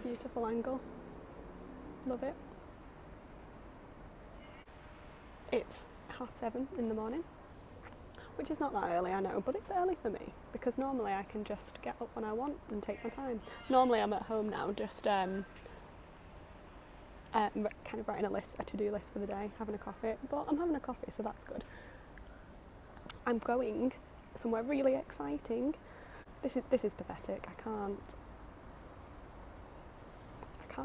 Beautiful angle. Love it. It's 7:30 in the morning, which is not that early, I know, but it's early for me because normally I can just get up when I want and take my time. Normally I'm at home now just kind of writing a to-do list for the day, having a coffee, but I'm having a coffee, so that's good. I'm going somewhere really exciting. This is pathetic. I can't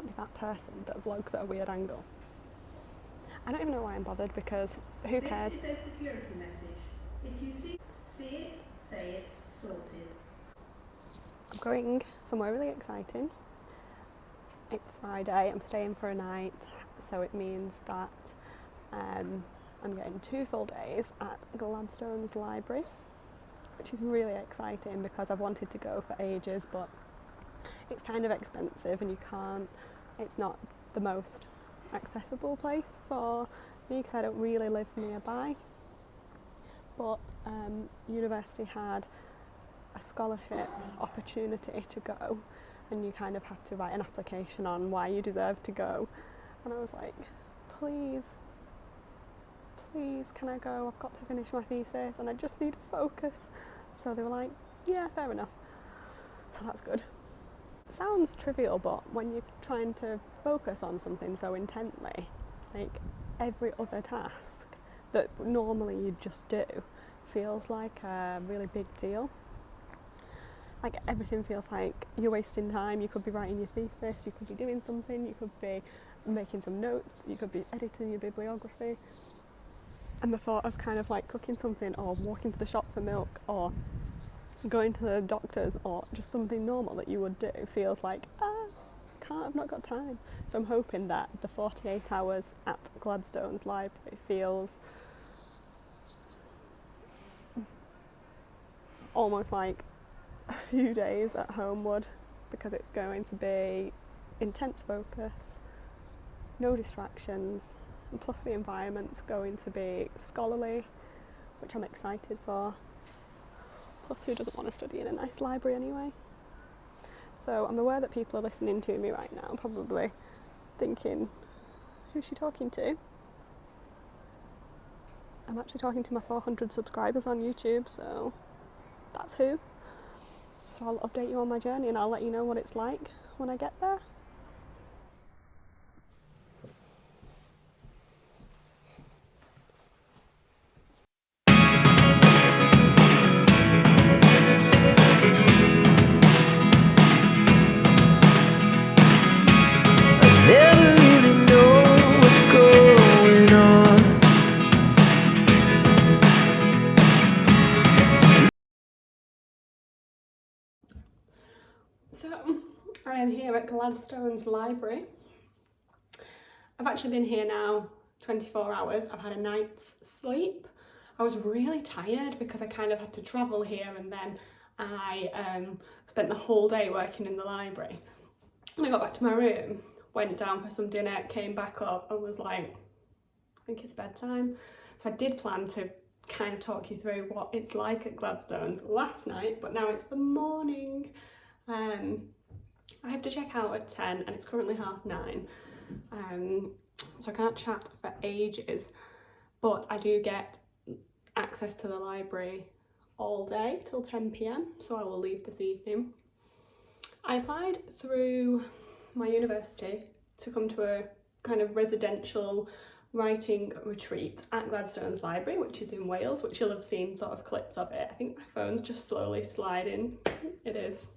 be that person that vlogs at a weird angle. I don't even know why I'm bothered because who cares? This is their security message. If you see it, say it, sorted. I'm going somewhere really exciting. It's Friday, I'm staying for a night, so it means that I'm getting 2 full days at Gladstone's library, which is really exciting because I've wanted to go for ages, but it's kind of expensive and it's not the most accessible place for me because I don't really live nearby. But university had a scholarship opportunity to go, and you kind of had to write an application on why you deserve to go. And I was like, please, can I go? I've got to finish my thesis and I just need focus. So they were like, yeah, fair enough. So that's good. It sounds trivial, but when you're trying to focus on something so intently, like every other task that normally you just do feels like a really big deal. Like everything feels like you're wasting time. You could be writing your thesis, you could be doing something, you could be making some notes, you could be editing your bibliography. And the thought of kind of like cooking something or walking to the shop for milk or going to the doctor's or just something normal that you would do feels like, I've not got time. So I'm hoping that the 48 hours at Gladstone's library feels almost like a few days at home would, because it's going to be intense focus, no distractions, and plus the environment's going to be scholarly, which I'm excited for. Plus, who doesn't want to study in a nice library anyway? So I'm aware that people are listening to me right now, probably thinking, who's she talking to? I'm actually talking to my 400 subscribers on YouTube, so that's who. So I'll update you on my journey and I'll let you know what it's like when I get there. So I am here at Gladstone's library. I've actually been here now 24 hours. I've had a night's sleep. I was really tired because I kind of had to travel here, and then I spent the whole day working in the library. When I got back to my room, went down for some dinner, came back up and was like, I think it's bedtime. So I did plan to kind of talk you through what it's like at Gladstone's last night, but now it's the morning. I have to check out at 10 and it's currently 9:30, so I can't chat for ages, but I do get access to the library all day till 10 p.m, so I will leave this evening. I applied through my university to come to a kind of residential writing retreat at Gladstone's library, which is in Wales, which you'll have seen sort of clips of it. I think my phone's just slowly sliding. It is.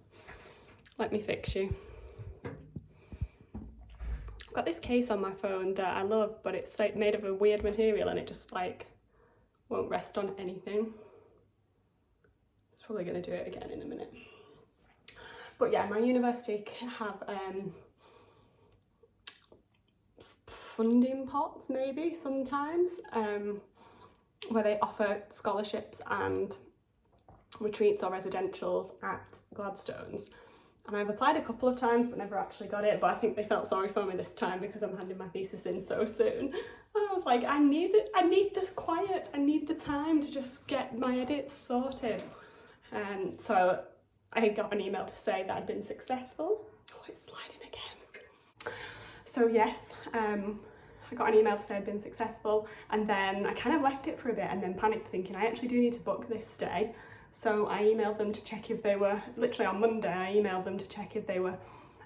Let me fix you. I've got this case on my phone that I love, but it's like made of a weird material and it just like won't rest on anything. It's probably going to do it again in a minute. But yeah, my university have funding pots maybe sometimes where they offer scholarships and retreats or residentials at Gladstone's. And I've applied a couple of times but never actually got it, but I think they felt sorry for me this time because I'm handing my thesis in so soon. And I was like, I need this quiet, I need the time to just get my edits sorted. And so I got an email to say that I'd been successful. Oh, it's sliding again. So yes, I got an email to say I'd been successful, and then I kind of left it for a bit and then panicked thinking I actually do need to book this stay. So I emailed them to check if they were, literally on Monday, I emailed them to check if they were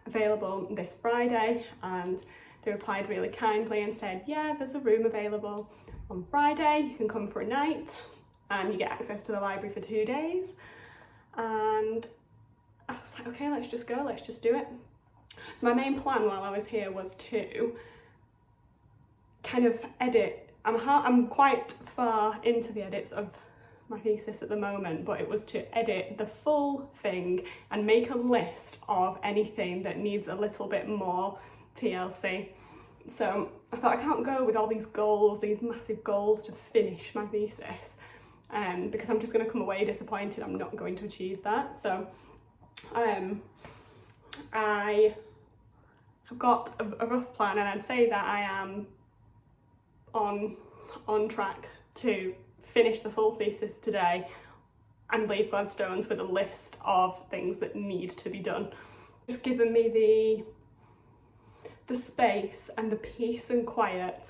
available this Friday, and they replied really kindly and said, yeah, there's a room available on Friday, you can come for a night and you get access to the library for 2 days. And I was like, okay, let's just go, let's just do it. So my main plan while I was here was to kind of edit. I'm quite far into the edits of my thesis at the moment, but it was to edit the full thing and make a list of anything that needs a little bit more TLC. So I thought I can't go with all these goals, these massive goals to finish my thesis, because I'm just going to come away disappointed. I'm not going to achieve that. So I have got a rough plan, and I'd say that I am on track to finish the full thesis today and leave Gladstone's with a list of things that need to be done. Just given me the space and the peace and quiet,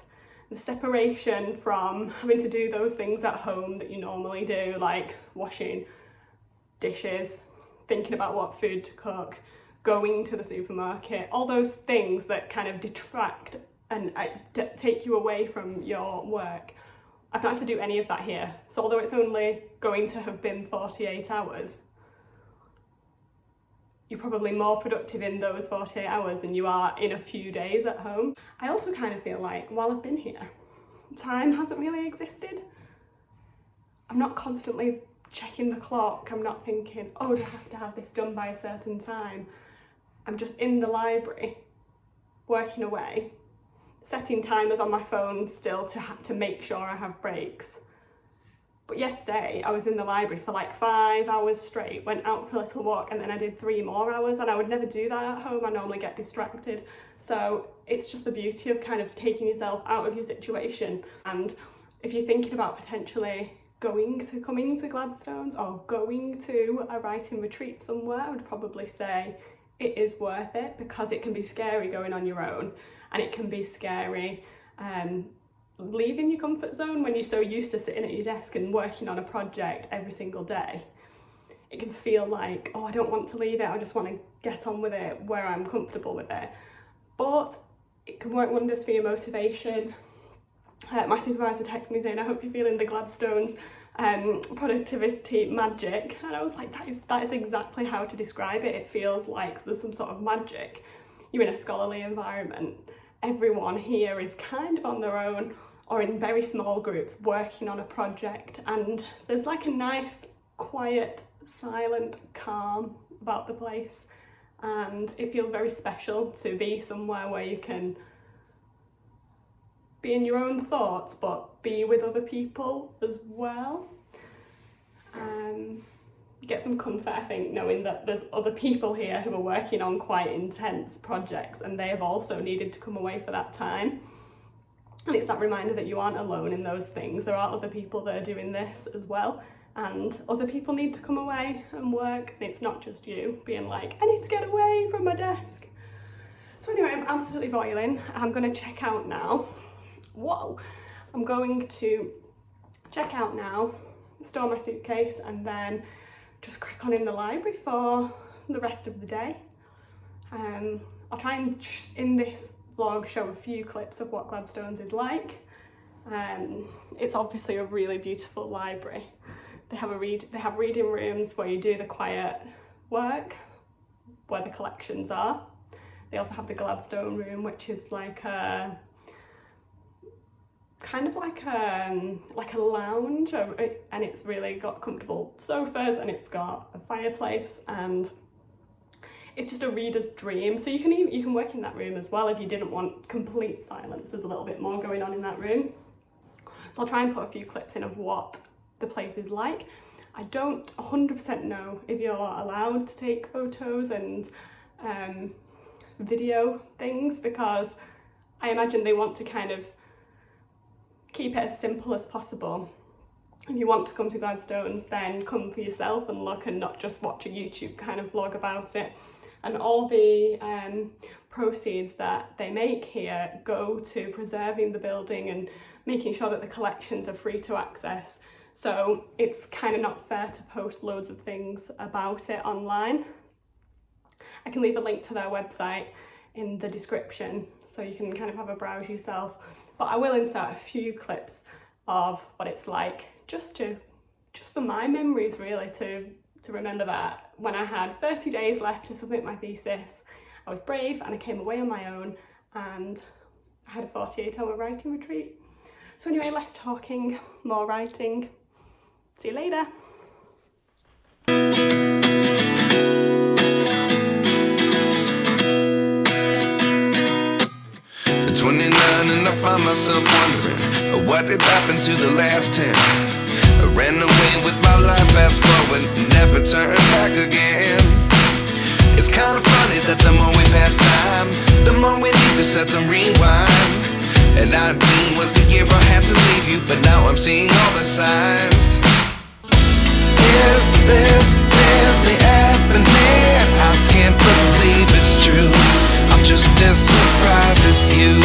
the separation from having to do those things at home that you normally do, like washing dishes, thinking about what food to cook, going to the supermarket, all those things that kind of detract and take you away from your work. I've not had to do any of that here. So although it's only going to have been 48 hours, you're probably more productive in those 48 hours than you are in a few days at home. I also kind of feel like while I've been here, time hasn't really existed. I'm not constantly checking the clock. I'm not thinking, oh, do I have to have this done by a certain time? I'm just in the library, working away, setting timers on my phone still to make sure I have breaks. But yesterday I was in the library for like 5 hours straight, went out for a little walk, and then I did 3 more hours, and I would never do that at home. I normally get distracted. So it's just the beauty of kind of taking yourself out of your situation. And if you're thinking about potentially coming to Gladstone's or going to a writing retreat somewhere, I would probably say it is worth it, because it can be scary going on your own, and it can be scary leaving your comfort zone when you're so used to sitting at your desk and working on a project every single day. It can feel like, oh, I don't want to leave it, I just want to get on with it where I'm comfortable with it. But it can work wonders for your motivation. My supervisor texted me saying, I hope you're feeling the Gladstone's productivity magic, and I was like, that is exactly how to describe it. It feels like there's some sort of magic. You're in a scholarly environment. Everyone here is kind of on their own or in very small groups working on a project, and there's like a nice, quiet, silent calm about the place, and it feels very special to be somewhere where you can be in your own thoughts but be with other people as well. Get some comfort, I think, knowing that there's other people here who are working on quite intense projects, and they have also needed to come away for that time. And it's that reminder that you aren't alone in those things. There are other people that are doing this as well, and other people need to come away and work, and it's not just you being like, I need to get away from my desk. So anyway, I'm absolutely boiling. I'm going to check out now. Whoa! I'm going to check out now, store my suitcase, and then just crack on in the library for the rest of the day. I'll try and in this vlog show a few clips of what Gladstone's is like. It's obviously a really beautiful library. They have reading rooms where you do the quiet work, where the collections are. They also have the Gladstone room, which is like a kind of like a lounge, and it's really got comfortable sofas, and it's got a fireplace, and it's just a reader's dream. So you can work in that room as well if you didn't want complete silence. There's a little bit more going on in that room. So I'll try and put a few clips in of what the place is like. I don't 100% know if you're allowed to take photos and video things, because I imagine they want to kind of keep it as simple as possible. If you want to come to Gladstone's, then come for yourself and look, and not just watch a YouTube kind of vlog about it. And all the proceeds that they make here go to preserving the building and making sure that the collections are free to access. So it's kind of not fair to post loads of things about it online. I can leave a link to their website in the description so you can kind of have a browse yourself, but I will insert a few clips of what it's like just for my memories, really, to remember that when I had 30 days left to submit my thesis, I was brave and I came away on my own and I had a 48-hour writing retreat. So anyway, less talking, more writing. See you later. At 29 and I find myself wondering what did happen to the last 10. I ran away with my life, fast forward, never turn back again. It's kind of funny that the more we pass time, the more we need to set the rewind. And 19 was the year I had to leave you, but now I'm seeing all the signs. Is this really happening? I can't believe it's true. I'm just as surprised as you.